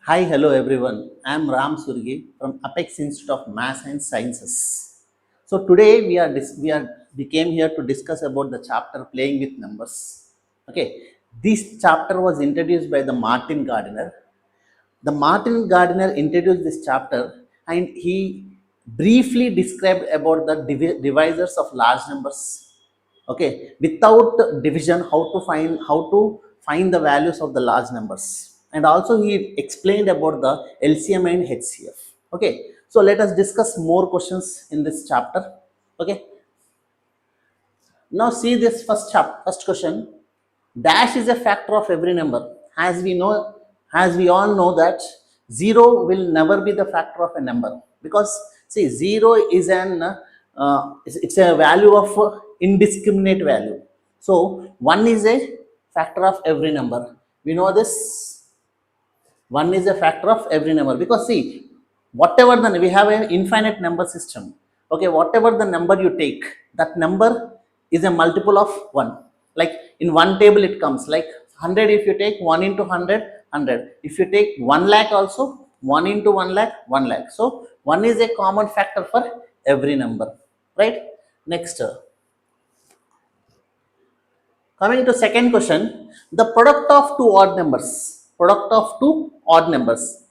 Hi, hello everyone. I am Ram Surgi from Apex Institute of Maths and Sciences. So today we came here to discuss about the chapter playing with numbers. Okay, this chapter was introduced by the Martin Gardner. The Martin Gardner introduced this chapter and he briefly described about the divisors of large numbers. Okay, without division, how to find the values of the large numbers, and also he explained about the LCM and HCF. Okay, so let us discuss more questions in this chapter. Okay, now see this first question. Dash is a factor of every number. As we all know that zero will never be the factor of a number, because see, zero is it's a value of indiscriminate value. So one is a factor of every number. We know this. One is a factor of every number, because see, whatever we have an infinite number system. Okay, whatever the number you take, that number is a multiple of 1. Like in one table it comes like 100. If you take 1 into 100, 100. If you take 1 lakh also, 1 into 1 lakh, 1 lakh. So 1 is a common factor for every number, right? Next, coming to second question, the product of two odd numbers. Product of two odd numbers.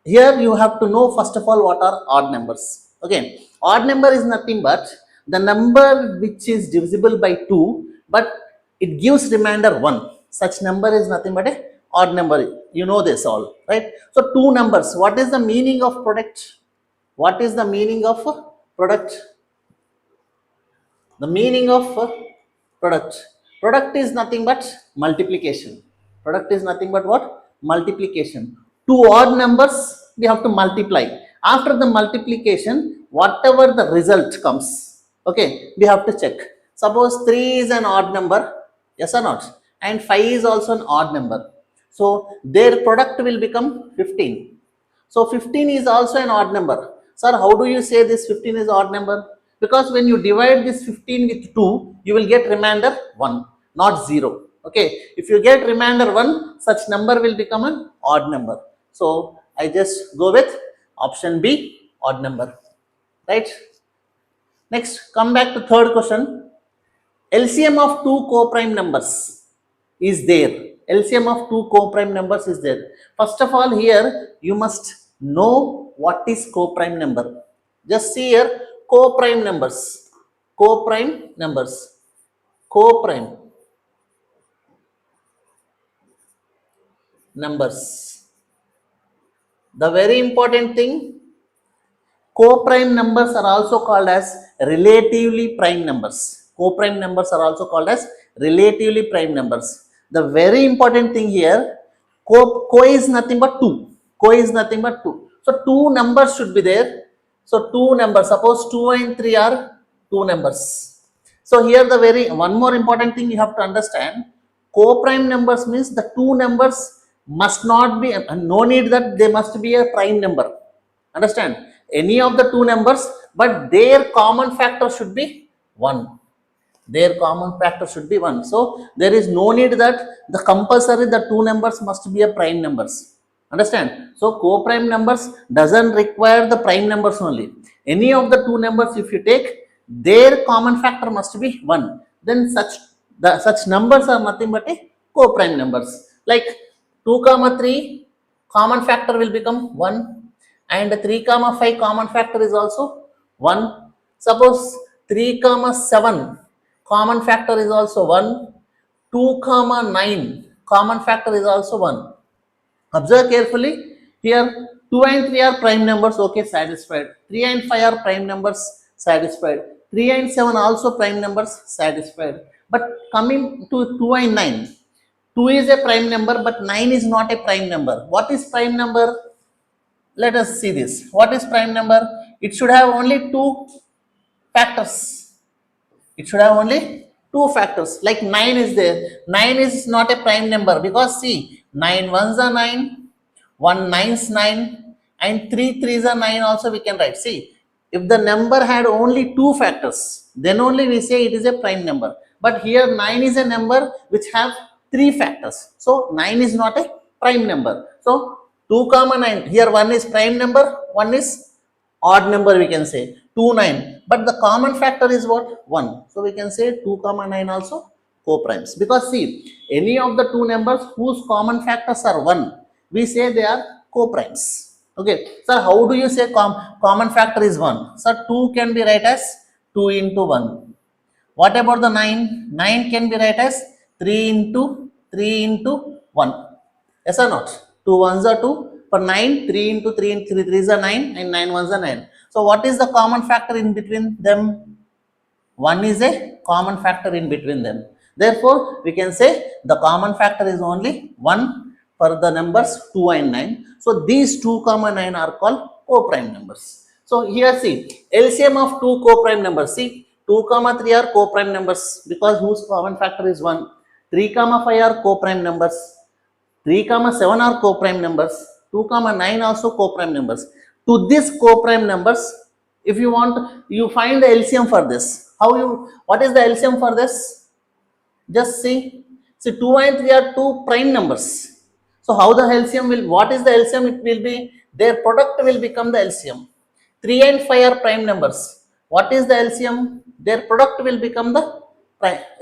Here you have to know first of all what are odd numbers. Okay, odd number is nothing but the number which is divisible by 2, but it gives remainder 1. Such number is nothing but a odd number. You know this all, right? So two numbers. What is the meaning of product? What is the meaning of product? The meaning of product. Product is nothing but multiplication. Product is nothing but what? Multiplication. Two odd numbers we have to multiply. After the multiplication, whatever the result comes, okay, we have to check. Suppose 3 is an odd number, yes or not? And 5 is also an odd number. So their product will become 15. So 15 is also an odd number. Sir, how do you say this 15 is odd number? Because when you divide this 15 with 2, you will get remainder 1, not 0. Okay, if you get remainder 1, such number will become an odd number. So I just go with option B, odd number, right? Next, come back to third question. LCM of two co-prime numbers is there. LCM of two co-prime numbers is there. First of all, here you must know what is co-prime number. Just see here, co-prime numbers. Co-prime numbers. Co-prime numbers. The very important thing, co-prime numbers are also called as relatively prime numbers. Co-prime numbers are also called as relatively prime numbers. The very important thing here, co is nothing but 2. Co is nothing but 2. So two numbers should be there. So two numbers, suppose 2 and 3 are two numbers. So here the one more important thing you have to understand, co-prime numbers means the two numbers must not be, no need that they must be a prime number. Understand? Any of the two numbers, but their common factor should be 1. Their common factor should be 1. So there is no need that the compulsory the two numbers must be a prime numbers. Understand? So co-prime numbers doesn't require the prime numbers only. Any of the two numbers if you take, their common factor must be 1. Then such numbers are nothing but a co-prime numbers. Like 2, 3, common factor will become 1, and 3, 5 common factor is also 1. Suppose 3, 7 common factor is also 1. 2, 9 common factor is also 1. Observe carefully. Here 2 and 3 are prime numbers, okay, satisfied. 3 and 5 are prime numbers, satisfied. 3 and 7 also prime numbers, satisfied. But coming to 2 and 9, 2 is a prime number, but 9 is not a prime number. What is prime number? Let us see this. What is prime number? It should have only two factors. It should have only two factors. Like 9 is there. 9 is not a prime number, because see, 9 ones are 9, 1 nines 9, and 3 threes are 9 also we can write. See, if the number had only two factors, then only we say it is a prime number. But here 9 is a number which have three factors. So 9 is not a prime number. So 2 comma 9. Here one is prime number, one is odd number, we can say 2 9, but the common factor is what? 1. So we can say 2 comma 9 also co-primes, because see, any of the two numbers whose common factors are 1, we say they are co-primes. Okay, sir, how do you say common factor is 1? Sir, 2 can be write as 2 into 1. What about the 9? 9 can be write as 3 into 3 into 1. Yes or not? 2 ones are 2. For 9, 3 into 3 into 3, 3 is a 9 and 9 ones are 9. So what is the common factor in between them? 1 is a common factor in between them. Therefore, we can say the common factor is only 1 for the numbers 2 and 9. So these 2 comma 9 are called co-prime numbers. So here see, LCM of two co-prime numbers. See, 2 comma 3 are co-prime numbers because whose common factor is 1. 3 comma 5 are co-prime numbers. 3 comma 7 are co-prime numbers. 2 comma 9 also co-prime numbers. To this co-prime numbers, if you want, you find the LCM for this. What is the LCM for this? Just see 2 and 3 are two prime numbers. So how the LCM will, what is the LCM? It will be, their product will become the LCM. 3 and 5 are prime numbers. What is the LCM? Their product will become the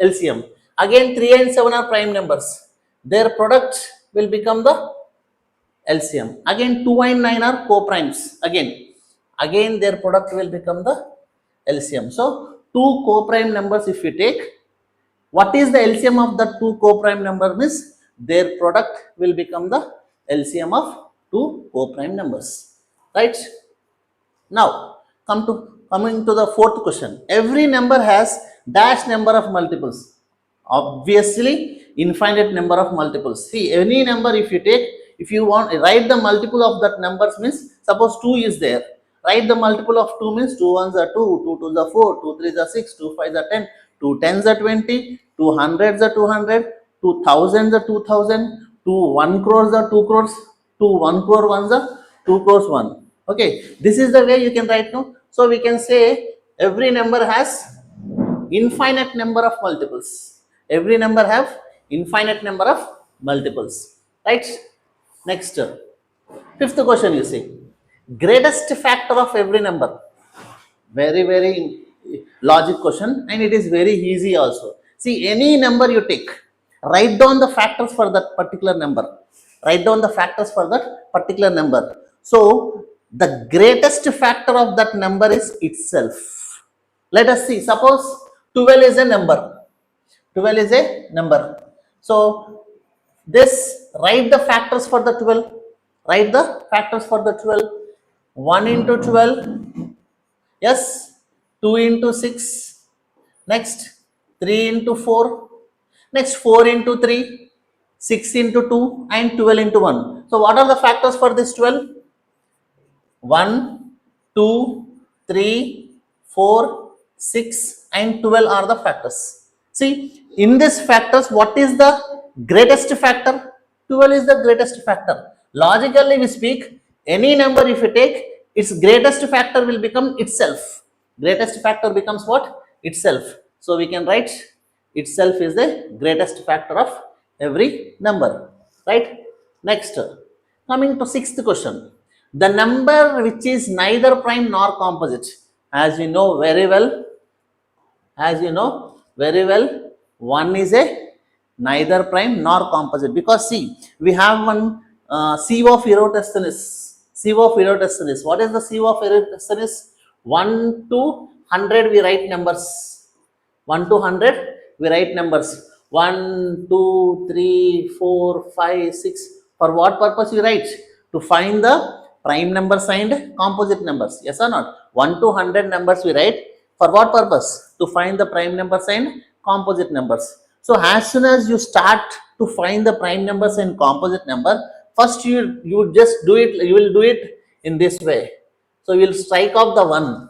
LCM. Again 3 and 7 are prime numbers. Their product will become the LCM. Again 2 and 9 are co-primes. Again their product will become the LCM. So two co-prime numbers if you take, what is the LCM of the two co-prime number means their product will become the LCM of two co-prime numbers. Right? Now coming to the fourth question. Every number has dash number of multiples. Obviously infinite number of multiples. See, any number if you take, if you want write the multiple of that numbers means, suppose 2 is there, write the multiple of 2 means 2 ones are 2, 2 twos are 4, 2 threes are 6, 2 fives are 10, 2 tens are 20, 2 hundreds are 200, 2 thousands are 2000, 2 1 crores are 2 crores, 2 1 crore ones are 2 crores 1. Okay, this is the way you can write now. So we can say every number has infinite number of multiples. Every number have infinite number of multiples. Right? Next, fifth question you see, greatest factor of every number. Very logic question, and it is very easy also. See, any number you take, write down the factors for that particular number. Write down the factors for that particular number. So the greatest factor of that number is itself. Let us see, suppose 12 is a number. 12 is a number. So this, write the factors for the 12. Write the factors for the 12. 1 into 12. Yes. 2 into 6. Next 3 into 4. Next 4 into 3. 6 into 2 and 12 into 1. So what are the factors for this 12? 1, 2, 3, 4, 6 and 12 are the factors. See, in this factors, what is the greatest factor? 12 is the greatest factor. Logically we speak, any number if you take, its greatest factor will become itself. Greatest factor becomes what? Itself. So we can write itself is the greatest factor of every number. Right? Next, coming to sixth question. The number which is neither prime nor composite. As you know very well, 1 is a neither prime nor composite, because see, we have one sieve of Eratosthenes. Sieve of Eratosthenes. What is the sieve of Eratosthenes? 1 to 100 we write numbers. 1 to 100 we write numbers. 1, 2, 3, 4, 5, 6. For what purpose we write? To find the prime numbers and composite numbers. Yes or not? 1 to 100 numbers we write. For what purpose? To find the prime numbers and composite numbers. So as soon as you start to find the prime numbers and composite number, first you just do it, you will do it in this way. So you will strike off the 1.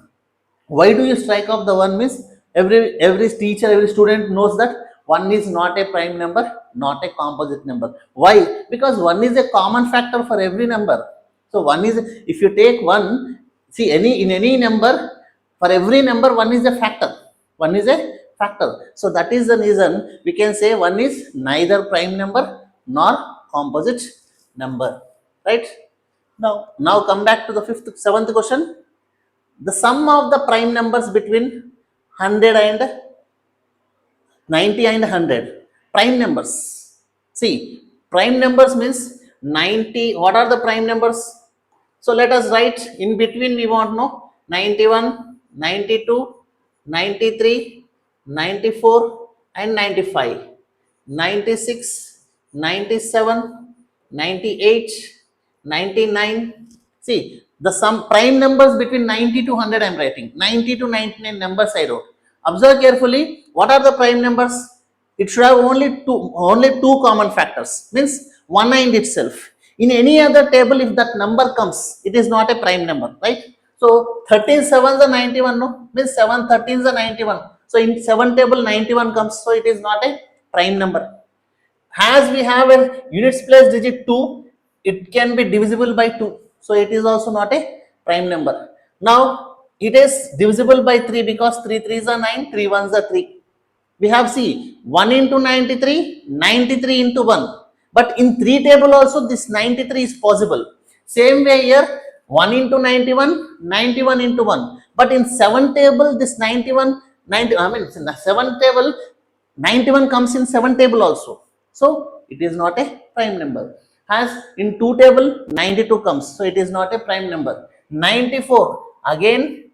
Why do you strike off the 1 means, every teacher, every student knows that 1 is not a prime number, not a composite number. Why? Because 1 is a common factor for every number. So 1 is, if you take 1, see, in any number, for every number 1 is a factor. 1 is a factor. So that is the reason we can say 1 is neither prime number nor composite number. right? Now come back to the seventh question. The sum of the prime numbers between 100 and 90 and 100. Prime numbers. See, prime numbers means 90. What are the prime numbers? So let us write in between. We want know 91, 92, 93, 94 and 95, 96, 97, 98, 99. See, the sum prime numbers between 90 to 100 I am writing. 90 to 99 numbers I wrote. Observe carefully. What are the prime numbers? It should have only two common factors, means 1 and itself. In any other table, if that number comes, it is not a prime number, right? So 13 sevens are 91, no, means 7 13s are 91. So in 7 table 91 comes, so it is not a prime number. As we have a units place digit 2, it can be divisible by 2, so it is also not a prime number. Now it is divisible by 3 because 3 3s are 9, 3 1s are 3. We have, see, 1 into 93, 93 into 1. But in 3 table also this 93 is possible. Same way here, 1 into 91, 91 into 1. But in 7 table this 91, 90, I mean in the 7 table 91 comes in 7 table also. So it is not a prime number. As in 2 table 92 comes, so it is not a prime number. 94, again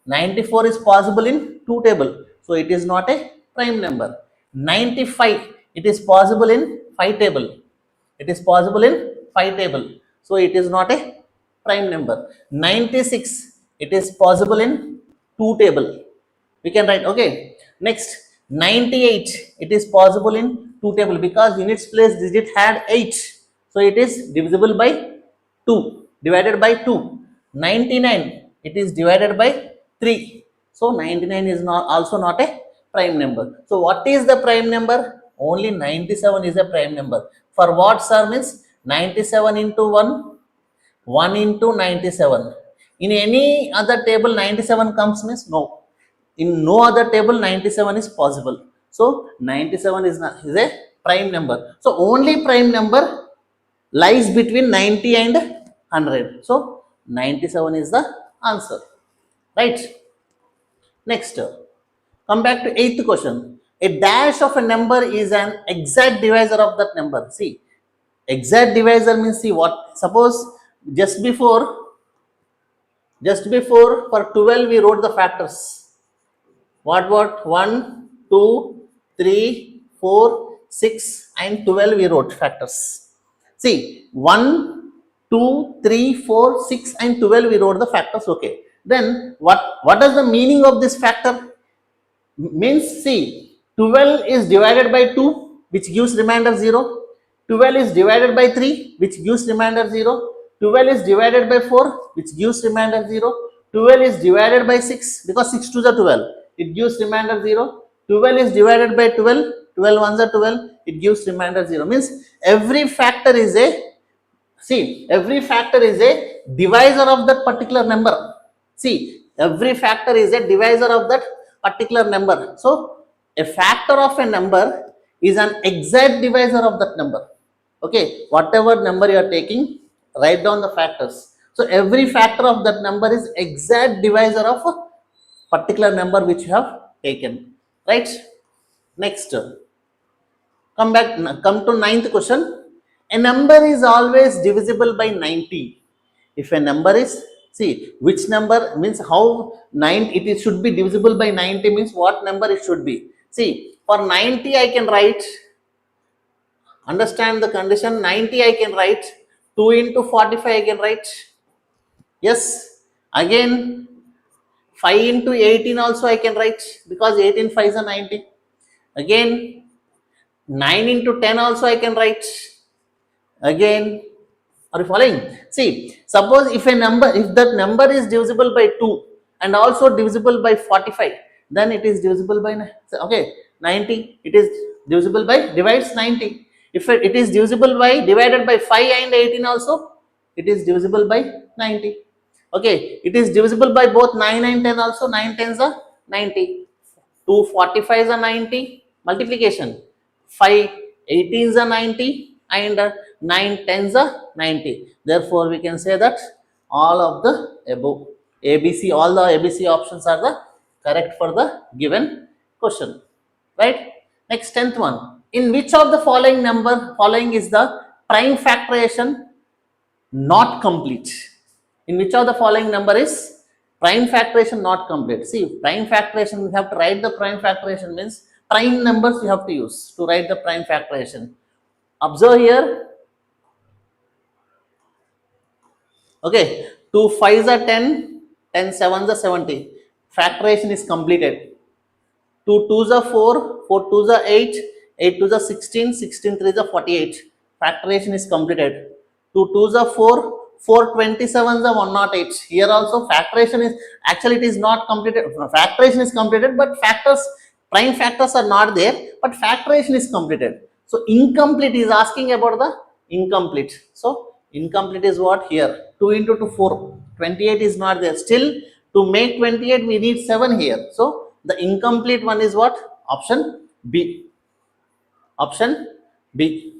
94 is possible in 2 table, so it is not a prime number. 95, it is possible in 5 table. It is possible in 5 table, so it is not a prime number. 96, it is possible in 2 table. We can write, okay. Next, 98, it is possible in 2 table because units place digit had 8, so it is divisible by 2, divided by 2. 99, it is divided by 3, so 99 is also not a prime number. So what is the prime number? Only 97 is a prime number. For what, sir? Means 97 into 1, 1 into 97. In any other table 97 comes, means no. In no other table 97 is possible. So 97 is a prime number. So only prime number lies between 90 and 100. So 97 is the answer, right? Next, come back to 8th question. A dash of a number is an exact divisor of that number. See, exact divisor means, see, what, suppose just before for 12 we wrote the factors. What 1, 2, 3, 4, 6 and 12 we wrote factors. See, 1, 2, 3, 4, 6 and 12 we wrote the factors. Okay, then what is the meaning of this factor? Means, see, 12 is divided by 2, which gives remainder 0. 12 is divided by 3, which gives remainder 0. 12 is divided by 4, which gives remainder 0. 12 is divided by 6, because 6 2s are 12, it gives remainder 0. 12 is divided by 12, 12 1s are 12, it gives remainder 0. Means every factor is a, see, every factor is a divisor of that particular number. See, every factor is a divisor of that particular number. So a factor of a number is an exact divisor of that number. Okay, whatever number you are taking, write down the factors. So every factor of that number is exact divisor of a particular number which you have taken, right? Next, come to 9th question. A number is always divisible by 90. If a number is, see, which number means how 9, it should be divisible by 90 means what number it should be. See, for 90 I can write, understand the condition, 90 I can write 2 into 45 I can write. Yes, again 5 into 18 also I can write, because 18 5s are 90. Again 9 into 10 also I can write. Again, are you following? See, suppose if that number is divisible by 2 and also divisible by 45, then it is divisible by, okay, 90, it is divisible by, divides 90. If it is divisible by, divided by 5 and 18 also, it is divisible by 90. Okay, it is divisible by both 9 and 10 also, 9 10s are 90. 2 45s are 90, multiplication. 5 18s are 90, and 9 tens are 90. Therefore we can say that all of the above ABC, all the ABC options are the correct for the given question, right? Next, 10th one. In which of the following is the prime factorization not complete? In which of the following number is prime factorization not complete? See, prime factorization, we have to write the prime factorization means prime numbers you have to use to write the prime factorization. Observe here. Okay, 2 5s are 10, 10 7s are 70. Factorization is completed. 2 2s are 4, 4 2s are 8, 8 2s are 16, 16 3s are 48. Factorization is completed. 2 2s are 4, 4 27s are 108. Here also factorization is, actually it is not completed. Factorization is completed, but prime factors are not there, but factorization is completed. So incomplete is asking about the incomplete. So incomplete is what here? 2 into 2 4. 28 is not there. Still to make 28 we need 7 here. So the incomplete one is what? Option B. Option B.